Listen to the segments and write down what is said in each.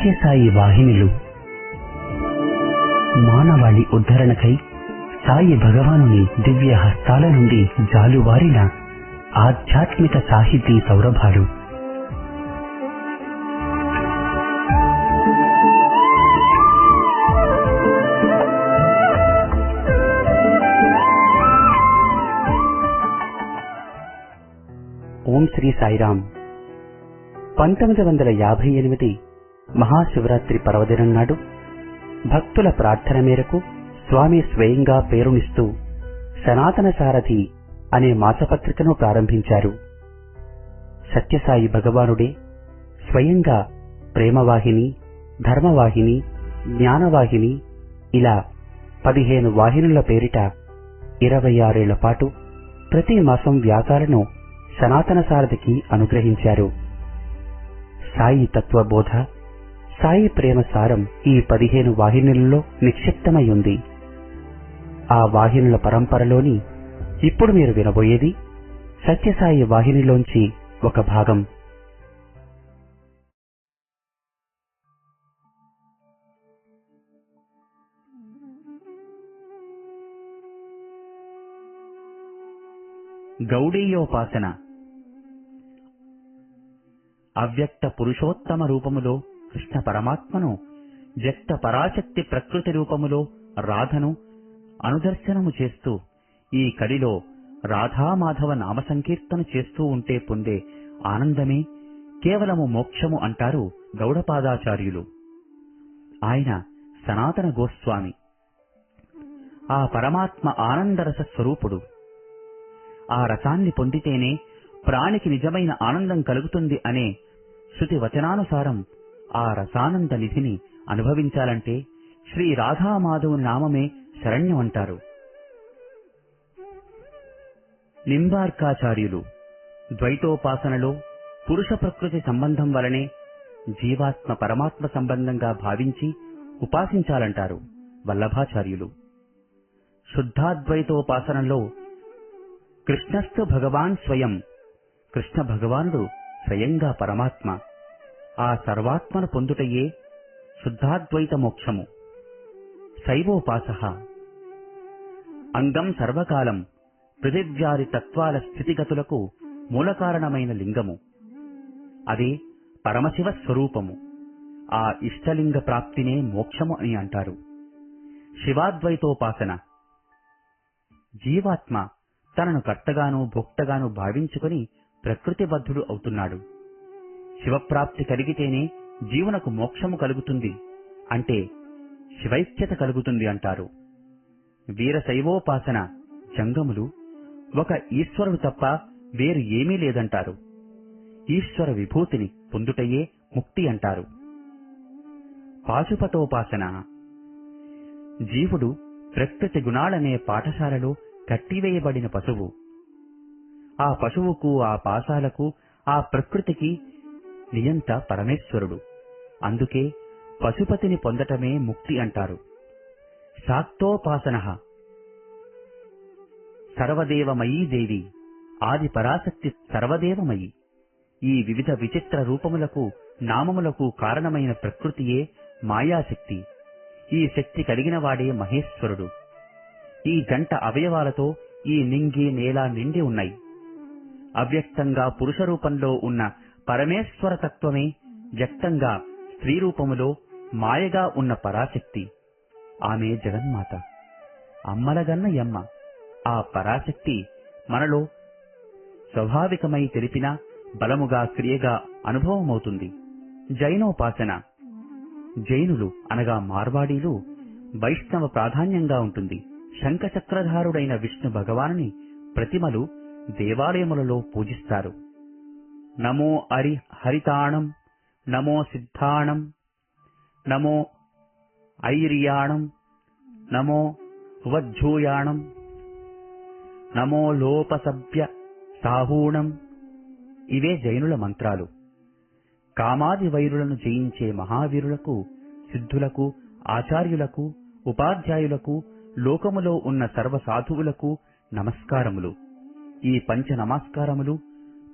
సత్యసాయి వాహినులు మానవాళి ఉద్ధరణకై సాయి భగవానుని దివ్య హస్తాల నుండి జాలువారిన ఆధ్యాత్మిక సాహితీ సౌరభాలు. ఓం శ్రీ సాయిరాం. 1958 మహాశివరాత్రి పర్వదినం నాడు భక్తుల ప్రార్థన మేరకు స్వామి స్వయంగా పేరునిస్తూ సనాతన సారథి అనే మాసపత్రికను ప్రారంభించారు. సత్యసాయి భగవానుడే స్వయంగా ప్రేమవాహిని, ధర్మవాహిని, జ్ఞానవాహిని ఇలా 15 వాహినుల పేరిట 26 ఏళ్ల పాటు ప్రతి మాసం వ్యాసాలను సనాతన సారథికి అనుగ్రహించారు. సాయి తత్వబోధ, సాయి ప్రేమ సారం ఈ 15 వాహినులలో నిక్షిప్తమై ఉంది. ఆ వాహినుల పరంపరలోని ఇప్పుడు మీరు వినబోయేది సత్యసాయి వాహినిలోంచి ఒక భాగం. గౌడీయోపాసన. అవ్యక్త పురుషోత్తమ రూపములో కృష్ణ పరమాత్మను, వ్యక్త పరాశక్తి ప్రకృతి రూపములో రాధను అనుదర్శనము చేస్తూ ఈ కడిలో రాధామాధవ నామ సంకీర్తన చేస్తూ ఉంటే పొందే ఆనందమే కేవలము మోక్షము అంటారు గౌడపాదాచార్యులు. ఆయన సనాతన గోస్వామి. ఆ పరమాత్మ ఆనందరస స్వరూపుడు. ఆ రసాన్ని పొందితేనే ప్రాణికి నిజమైన ఆనందం కలుగుతుంది అనే శృతి వచనానుసారం ఆ రసానంద నిధిని అనుభవించాలంటే శ్రీ రాధామాధవుని నామమే శరణ్యం అంటారు. నింబార్కాచార్యులు ద్వైతోపాసనలో పురుష ప్రకృతి సంబంధం వలనే జీవాత్మ పరమాత్మ సంబంధంగా భావించి ఉపాసించాలంటారు వల్లభాచార్యులు. శుద్ధాద్వైతోపాసనలో కృష్ణస్థు భగవాన్ స్వయం, కృష్ణ భగవానుడు స్వయంగా పరమాత్మ. ఆ సర్వాత్మను పొందుటయే శుద్ధాద్వైత మోక్షము. శైవోపాసః అంగం సర్వకాలం పృథివ్యాది తత్వాల స్థితిగతులకు మూలకారణమైన లింగము. అదే పరమశివ స్వరూపము. ఆ ఇష్టలింగ ప్రాప్తినే మోక్షము అని అంటారు. శివాద్వైతోపాసన. జీవాత్మ తనను కర్తగాను భోక్తగాను భావించుకుని ప్రకృతిబద్ధుడు అవుతున్నాడు. శివప్రాప్తి కలిగితేనే జీవునకు మోక్షము కలుగుతుంది, అంటే శివైక్యత కలుగుతుంది అంటారు. వీరశైవోపాసన. జంగములు ఒక ఈశ్వరుడు తప్ప వేరు ఏమీ లేదంటారు. ఈశ్వర విభూతిని పొందుటయే ముక్తి అంటారు. పాశుపతోపాసన. జీవుడు ప్రకృతి గుణాలనే పాఠశాలలో కట్టివేయబడిన పశువు. ఆ పశువుకు, ఆ పాశాలకు, ఆ ప్రకృతికి నియంత పరమేశ్వరుడు. అందుకే పశుపతిని పొందటమే ముక్తి అంటారు. శాక్తోపాసన. సర్వదేవమయీ దేవి, ఆది పరాశక్తి సర్వదేవమయి. ఈ వివిధ విచిత్ర రూపములకు, నామములకు కారణమైన ప్రకృతియే మాయాశక్తి. ఈ శక్తి కలిగిన వాడే మహేశ్వరుడు. ఈ జంట అవయవాలతో ఈ నింగి నేల నిండి ఉన్నాయి. అవ్యక్తంగా పురుష రూపంలో ఉన్న పరమేశ్వర తత్వమే వ్యక్తంగా స్త్రీ రూపములో మాయగా ఉన్న పరాశక్తి. ఆమె జగన్మాత, అమ్మలగన్న యమ్మ. ఆ పరాశక్తి మనలో స్వాభావికమై తెలిపిన బలముగా క్రియగా అనుభవమవుతుంది. జైనోపాసన. జైనులు అనగా మార్వాడీలు వైష్ణవ ప్రాధాన్యంగా ఉంటుంది. శంఖచక్రధారుడైన విష్ణు భగవానుని ప్రతిమలు దేవాలయములలో పూజిస్తారు. నమో హరితాణం, నమో సిద్ధాణం, నమో ఐర్యాణం, నమో వజ్జూయాణం, నమో లోపసభ్య సాహూణం. ఇవే జైనుల మంత్రాలు. కామాది వైరులను జయించే మహావీరులకు, సిద్ధులకు, ఆచార్యులకు, ఉపాధ్యాయులకు, లోకములో ఉన్న సర్వ సాధువులకు నమస్కారములు. ఈ పంచ నమస్కారములు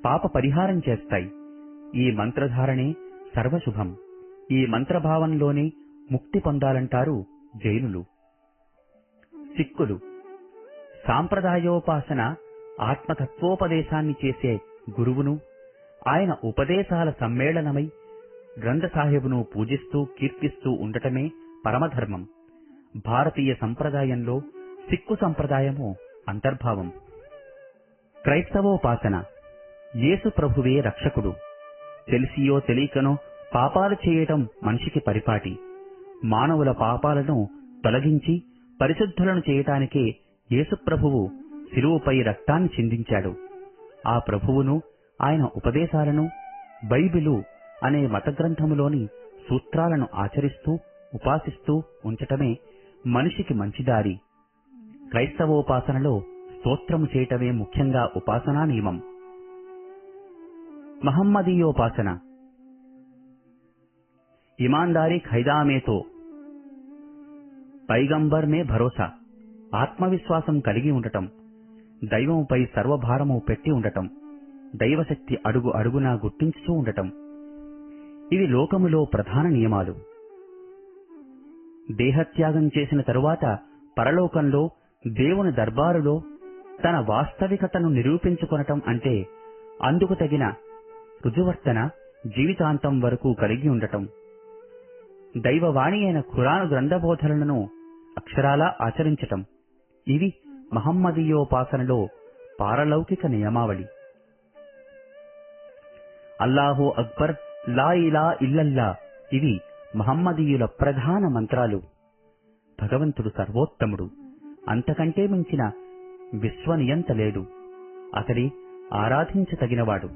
పాప పరిహారం చేస్తాయి. ఈ మంత్రధారణే సర్వశుభం. ఈ మంత్రభావంలోనే ముక్తి పొందాలంటారు జైనులు. సిక్కులు సాంప్రదాయోపాసన ఆత్మతత్వోపదేశాన్ని చేసే గురువును, ఆయన ఉపదేశాల సమ్మేళనమై గ్రంథ సాహిబును పూజిస్తూ కీర్తిస్తూ ఉండటమే పరమధర్మం. భారతీయ సంప్రదాయంలో సిక్కు సంప్రదాయము అంతర్భావం. క్రైస్తవోపాసన యేసు ప్రభువే రక్షకుడు. తెలిసియో తెలియకనో పాపాలు చేయటం మనిషికి పరిపాటి. మానవుల పాపాలను తొలగించి పరిశుద్ధులను చేయటానికే యేసుప్రభువు శిలువపై రక్తాన్ని చిందించాడు. ఆ ప్రభువును, ఆయన ఉపదేశాలను బైబిలు అనే మతగ్రంథములోని సూత్రాలను ఆచరిస్తూ ఉపాసిస్తూ ఉంచటమే మనిషికి మంచిదారి. క్రైస్తవోపాసనలో స్తోత్రము చేయటమే ముఖ్యంగా ఉపాసనా నియమం. మహమ్మదీయోపాసన ఇమాందారీ ఖైదామేతో పైగంబర్ మే భరోసా, ఆత్మవిశ్వాసం కలిగి ఉండటం, దైవముపై సర్వభారము పెట్టి ఉండటం, దైవశక్తి అడుగు అడుగునా గుర్తించుతూ ఉండటం. ఇవి లోకములో ప్రధాన నియమాలు. దేహత్యాగం చేసిన తరువాత పరలోకంలో దేవుని దర్బారులో తన వాస్తవికతను నిరూపించుకొనటం అంటే అందుకు తగిన రుజువర్తన జీవితాంతం వరకు కలిగి ఉండటం. దైవవాణి అయిన ఖురాను గ్రంథబోధనలను అక్షరాలా ఆచరించటం. ఇవి మహమ్మదీయోపాసనలో పారలౌకిక నియమావళి. అల్లాహు అక్బర్, లా ఇలాహ ఇల్లల్లా ఇవి మహమ్మదీయుల ప్రధాన మంత్రాలు. భగవంతుడు సర్వోత్తముడు, అంతకంటే మించిన విశ్వనియంత లేడు, అతడే ఆరాధించతగినవాడు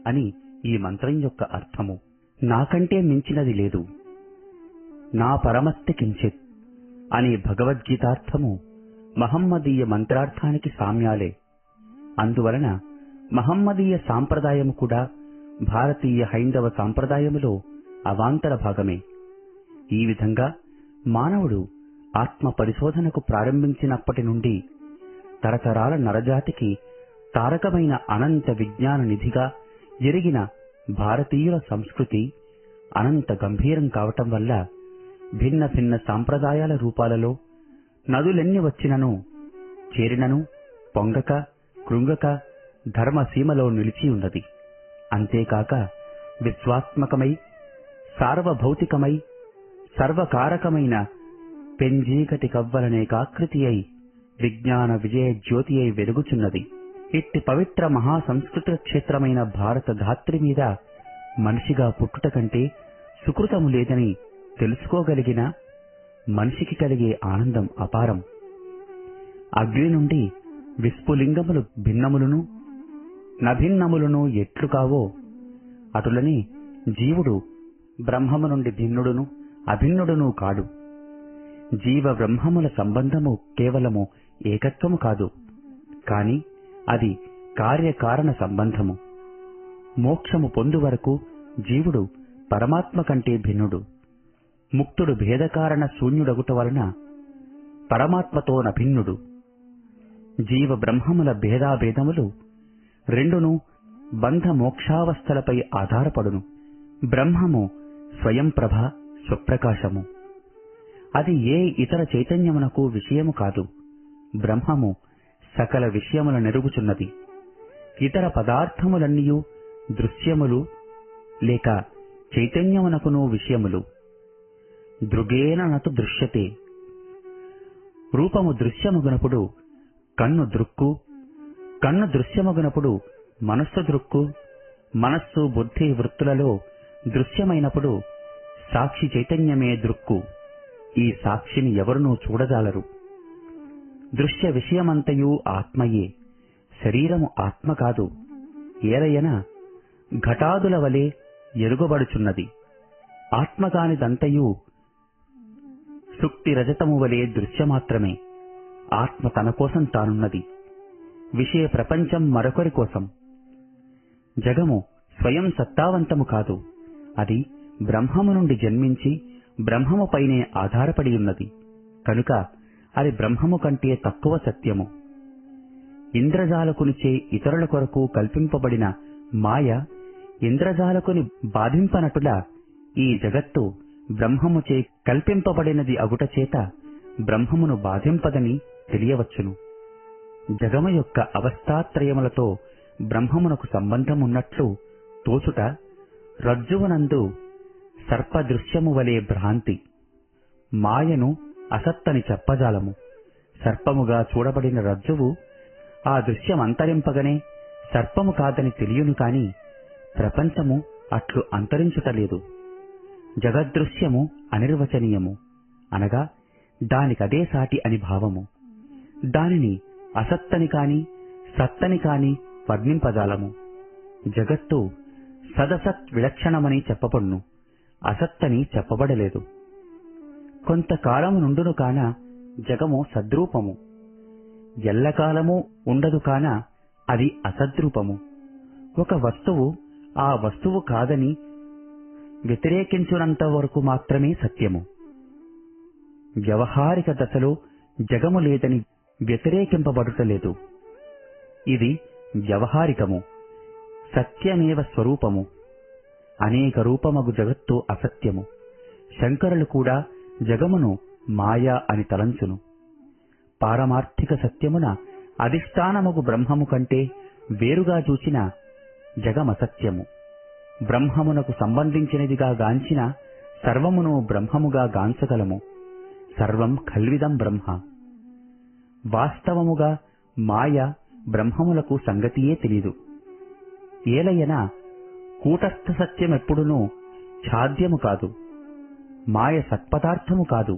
అని ఈ మంత్రం యొక్క అర్థము. నాకంటే మించినది లేదు, నా పరమస్తి కించిత్ అనే భగవద్గీతార్థము మహమ్మదీయ మంత్రార్థానికి సామ్యాలే. అందువలన మహమ్మదీయ సాంప్రదాయము కూడా భారతీయ హైందవ సాంప్రదాయములో అవాంతర భాగమే. ఈ విధంగా మానవుడు ఆత్మ పరిశోధనకు ప్రారంభించినప్పటి నుండి తరతరాల నరజాతికి తారకమైన అనంత విజ్ఞాన నిధిగా ఎరిగిన భారతీయుల సంస్కృతి అనంత గంభీరం కావటం వల్ల భిన్న భిన్న సాంప్రదాయాల రూపాలలో నదులెన్ని వచ్చినను చేరినను పొంగక కృంగక ధర్మసీమలో నిలిచి ఉన్నది. అంతేకాక విశ్వాత్మకమై సార్వభౌతికమై సర్వకారకమైన పెంజీకటి కవ్వలనేకాకృతి అయి విజ్ఞాన విజయ జ్యోతి అయి వెలుగుచున్నది. ఇట్టి పవిత్ర మహాసంస్కృత క్షేత్రమైన భారత ధాత్రి మీద మనిషిగా పుట్టుట కంటే సుకృతము లేదని తెలుసుకోగలిగిన మనిషికి కలిగే ఆనందం అపారం. అగ్ని నుండి విస్ఫులింగములు భిన్నములను నభిన్నములను ఎట్లు కావో అటులనే జీవుడు బ్రహ్మము నుండి భిన్నుడును అభిన్నుడును కాడు. జీవ బ్రహ్మముల సంబంధము కేవలము ఏకత్వము కాదు, కాని అది కార్యకారణ సంబంధము. మోక్షము పొందు వరకు జీవుడు పరమాత్మ కంటే భిన్నుడు. ముక్తుడు భేదకారణ శూన్యుడగుట వలన పరమాత్మతో నభిన్నుడు. జీవ బ్రహ్మముల భేదాభేదములు రెండును బంధ మోక్షావస్థలపై ఆధారపడును. బ్రహ్మము స్వయం ప్రభ స్వప్రకాశము. అది ఏ ఇతర చైతన్యమునకు విషయము కాదు. బ్రహ్మము సకల విషయముల నెరుగుచున్నది. ఇతర పదార్థములన్నీయు దృశ్యములు లేక చైతన్యమునకును విషయములు. దృగేన నతు దృశ్యతే. రూపము దృశ్యమగునప్పుడు కన్ను దృక్కు, కన్ను దృశ్యమగునప్పుడు మనస్సు దృక్కు, మనస్సు బుద్ధి వృత్తులలో దృశ్యమైనప్పుడు సాక్షి చైతన్యమే దృక్కు. ఈ సాక్షిని ఎవరునూ చూడజాలరు. దృశ్య విషయమంతయు ఆత్మయే, శరీరము ఆత్మ కాదు. ఏలయన ఘటాదుల వలె ఎరుగబడుచున్నది. ఆత్మగానిదంతయు సుక్తి రజతము వలె దృశ్యమాత్రమే. ఆత్మ తన కోసం తానున్నది, విషయ ప్రపంచం మరొకరి కోసం. జగము స్వయం సత్తావంతము కాదు, అది బ్రహ్మము నుండి జన్మించి బ్రహ్మముపైనే ఆధారపడి ఉన్నది. కనుక అది బ్రహ్మము కంటే తక్కువ సత్యము. ఇంద్రజాలకునిచే ఇతరుల కొరకు కల్పింపబడిన మాయ ఇంద్రజాలకుని బాధింపనటులా ఈ జగత్తు బ్రహ్మముచే కల్పింపబడినది అగుట చేత బ్రహ్మమును బాధింపదని తెలియవచ్చును. జగము యొక్క అవస్థాత్రయములతో బ్రహ్మమునకు సంబంధమున్నట్లు తోచుట రజ్జువునందు సర్పదృశ్యము వలె భ్రాంతి. మాయను అసత్తని చెప్పజాలము. సర్పముగా చూడబడిన రజ్జువు ఆ దృశ్యమంతరింపగనే సర్పము కాదని తెలియను కాని ప్రపంచము అట్లు అంతరించుటలేదు. జగద్దృశ్యము అనిర్వచనీయము, అనగా దానికదే సాటి అని భావము. దానిని అసత్తని కాని సత్తని కాని వర్ణింపజాలము. జగత్తు సదసత్ విలక్షణమని చెప్పబడును, అసత్తని చెప్పబడలేదు. కొంతకాలము నుండును కాన జగము సద్రూపము, ఎల్లకాలము ఉండదు కాన అది అసద్రూపము. ఒక వస్తువు ఆ వస్తువు కాదని వ్యతిరేకించునంత వరకు మాత్రమే సత్యము. వ్యవహారిక దశలో జగము లేదని వ్యతిరేకింపబడుటలేదు. ఇది వ్యవహారికము, సత్యమేవ స్వరూపము. అనేక రూపమగు జగత్తు అసత్యము. శంకరులు కూడా జగమును మాయా అని తలంచును. పారమార్థిక సత్యమున అధిష్టానమగు బ్రహ్మము కంటే వేరుగా చూచిన జగమసత్యము. బ్రహ్మమునకు సంబంధించినదిగా గాంచిన సర్వమును బ్రహ్మముగా గాంచగలము. సర్వం కల్విదం బ్రహ్మ. వాస్తవముగా మాయ బ్రహ్మములకు సంగతియే తెలీదు. ఏలయన కూటస్థ సత్యమెప్పుడునూ ఛాద్యము కాదు. మాయ సత్పదార్థము కాదు.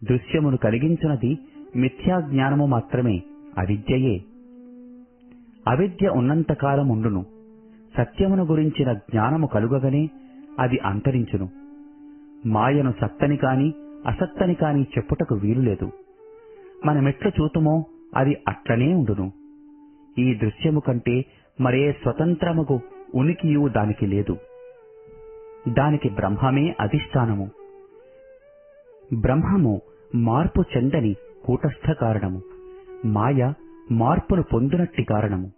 దృశ్యమును కలిగించున్నది మిథ్యాజ్ఞానము మాత్రమే, అవిద్యయే. అవిద్య ఉన్నంతకాలముండును. సత్యమును గురించిన జ్ఞానము కలుగగనే అది అంతరించును. మాయను సత్తని కాని అసత్తని కాని చెప్పుటకు వీలులేదు. మనమెట్లు చూతుమో అది అట్లనే ఉండును. ఈ దృశ్యము కంటే మరే స్వతంత్రముగు ఉనికియు దానికి లేదు. దానికి బ్రహ్మమే అధిష్టానము. బ్రహ్మము మార్పు చెందని కూటస్థ కారణము. మాయ మార్పును పొందినట్టి కారణము.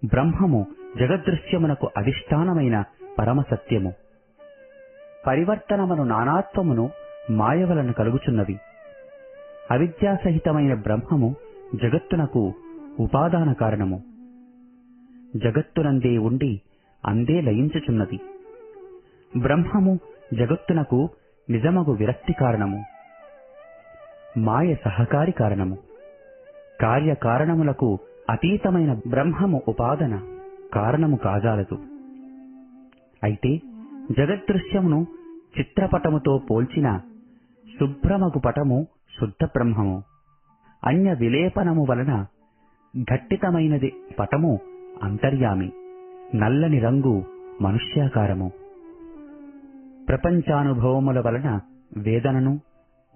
బ్రహ్మము జగదృశ్యమునకు అధిష్టానమైన పరమసత్యము. పరివర్తనమును నానాత్వమును మాయ వలన కలుగుచున్నవి. అవిద్యాసహితమైన బ్రహ్మము జగత్తునకు ఉపాదాన కారణము. జగత్తునందే ఉండి అందే లయించుచున్నది. బ్రహ్మము జగత్తునకు నిజమగు విరక్తి కారణము. మాయ సహకారి కారణము. కార్యకారణములకు అతీతమైన బ్రహ్మము ఉపాదన కారణము కాజాలదు. అయితే జగద్దృశ్యమును చిత్రపటముతో పోల్చిన శుభ్రమగు పటము శుద్ధ బ్రహ్మము. అన్య విలేపనము వలన ఘట్టితమైనది పటము అంతర్యామి. నల్లని రంగు మనుష్యాకారము. ప్రపంచానుభవముల వలన వేదనను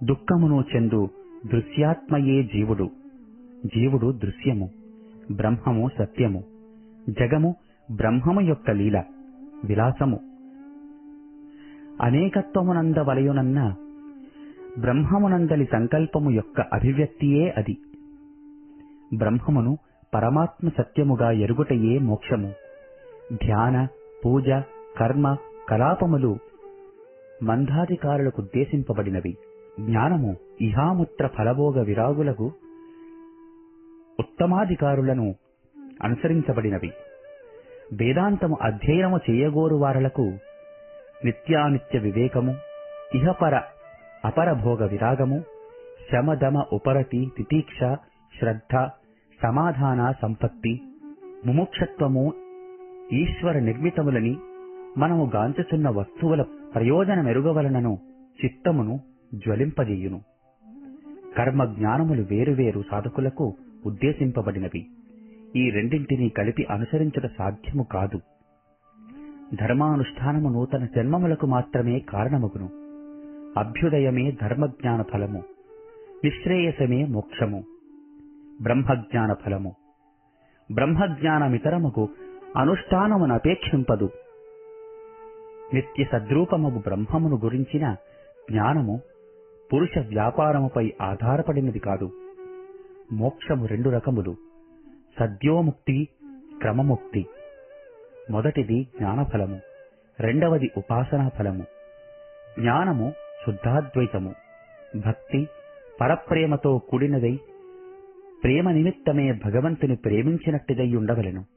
దుఃఖమును చెందు దృశ్యాత్మయే జీవుడు. జీవుడు దృశ్యము, బ్రహ్మము సత్యము. జగము బ్రహ్మము యొక్క లీల, విలాసము. అనేకత్వమునందవలయునన్న బ్రహ్మమునందలి సంకల్పము యొక్క అభివ్యక్తియే అది. బ్రహ్మమును పరమాత్మ సత్యముగా ఎరుగుటయే మోక్షము. ధ్యాన, పూజ, కర్మ, కలాపములు మందాధికారులకుద్దేశింపబడినవి. జ్ఞానము ఇహాముత్ర ఫలభోగ విరాగులకు ఉత్తమాధికారులను అనుసరించబడినవి. వేదాంతము అధ్యయనము చేయగోరు వారలకు నిత్యానిత్య వివేకము, ఇహపర అపరభోగ విరాగము, శమదమ ఉపరతి తితీక్ష, శ్రద్ధ, సమాధాన సంపత్తి, ముముక్షత్వము ఈశ్వర నిర్మితములని మనము గాంచుచున్న వస్తువుల ప్రయోజనమెరుగవలనను చిత్తమును జ్వలింపజేయును. కర్మ జ్ఞానములు వేరువేరు సాధకులకు ఉద్దేశింపబడినవి. ఈ రెండింటినీ కలిపి అనుసరించుట సాధ్యము కాదు. ధర్మానుష్ఠానము నూతన జన్మములకు మాత్రమే కారణమగును. అభ్యుదయమే ధర్మజ్ఞాన ఫలము, నిశ్రేయసమే మోక్షము. బ్రహ్మజ్ఞాన ఫలము. బ్రహ్మజ్ఞానమితరముకు అనుష్ఠానమునపేక్షింపదు. నిత్య సద్రూపమగు బ్రహ్మమును గురించిన జ్ఞానము పురుష వ్యాపారముపై ఆధారపడినది కాదు. మోక్షము రెండు రకములు: సద్యోముక్తి, క్రమముక్తి. మొదటిది జ్ఞానఫలము, రెండవది ఉపాసనా ఫలము. జ్ఞానము శుద్ధాద్వైతము, భక్తి పరప్రేమతో కూడినదై ప్రేమ నిమిత్తమే భగవంతుని ప్రేమించినట్టిదై ఉండవలెను.